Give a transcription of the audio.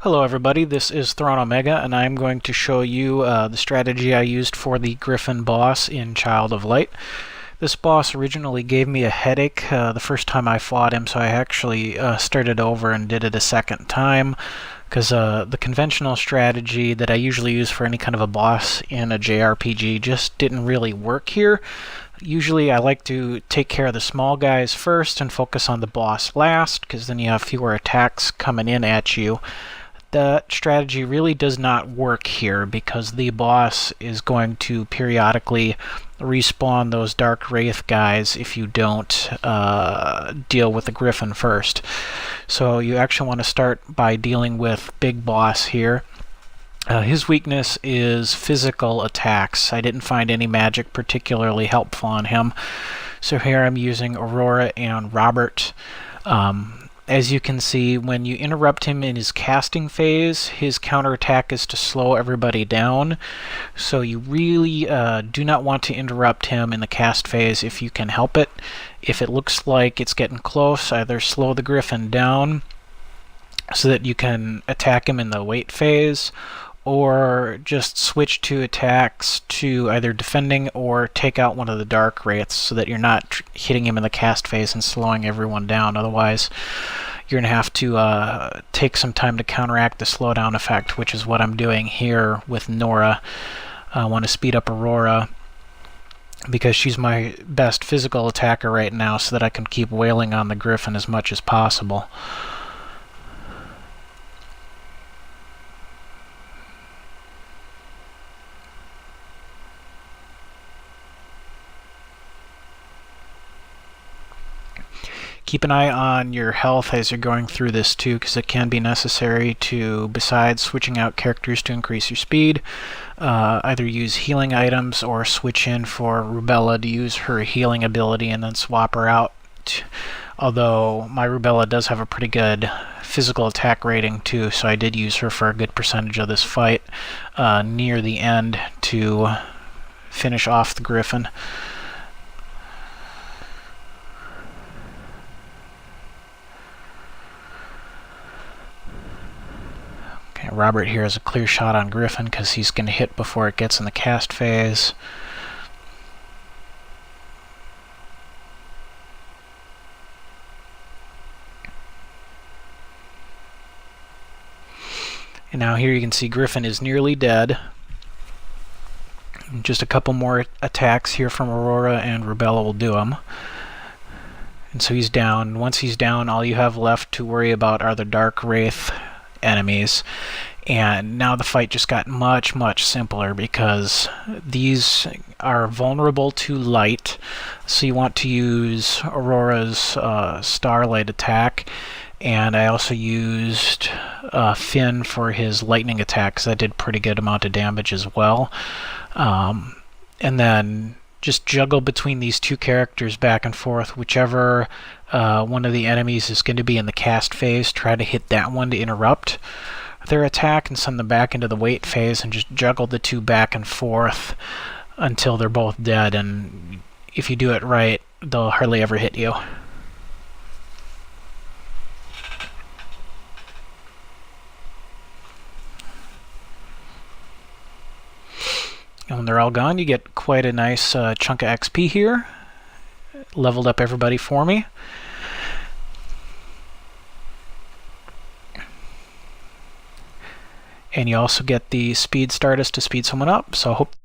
Hello everybody, this is Thrawn Omega, and I'm going to show you the strategy I used for the Griffin boss in Child of Light. This boss originally gave me a headache the first time I fought him, so I actually started over and did it a second time, because the conventional strategy that I usually use for any kind of a boss in a JRPG just didn't really work here. Usually I like to take care of the small guys first and focus on the boss last, because then you have fewer attacks coming in at you. That strategy really does not work here because the boss is going to periodically respawn those Dark Wraith guys if you don't deal with the Griffin first. So you actually want to start by dealing with Big Boss here. His weakness is physical attacks. I didn't find any magic particularly helpful on him. So here I'm using Aurora and Robert. As you can see, when you interrupt him in his casting phase, his counterattack is to slow everybody down. So you really do not want to interrupt him in the cast phase if you can help it. If it looks like it's getting close, either slow the Griffin down so that you can attack him in the wait phase, or just switch to attacks to either defending or take out one of the Dark Wraiths so that you're not hitting him in the cast phase and slowing everyone down. Otherwise, you're going to have to take some time to counteract the slowdown effect, which is what I'm doing here with Nora. I want to speed up Aurora because she's my best physical attacker right now so that I can keep wailing on the Griffin as much as possible. Keep an eye on your health as you're going through this too, because it can be necessary to, besides switching out characters to increase your speed, either use healing items or switch in for Rubella to use her healing ability and then swap her out. Although my Rubella does have a pretty good physical attack rating too, so I did use her for a good percentage of this fight near the end to finish off the Griffin. Robert here has a clear shot on Griffin because he's going to hit before it gets in the cast phase. And now here you can see Griffin is nearly dead. Just a couple more attacks here from Aurora and Rubella will do him. And so he's down. Once he's down, all you have left to worry about are the Dark Wraith enemies, and now the fight just got much simpler because these are vulnerable to light, so you want to use Aurora's Starlight attack, and I also used Finn for his lightning attacks. That did pretty good amount of damage as well. And then just juggle between these two characters back and forth. Whichever one of the enemies is going to be in the cast phase, try to hit that one to interrupt their attack and send them back into the wait phase, and just juggle the two back and forth until they're both dead. And if you do it right, they'll hardly ever hit you. And when they're all gone, you get quite a nice chunk of XP here. Leveled up everybody for me. And you also get the speed Stardust to speed someone up, so I hope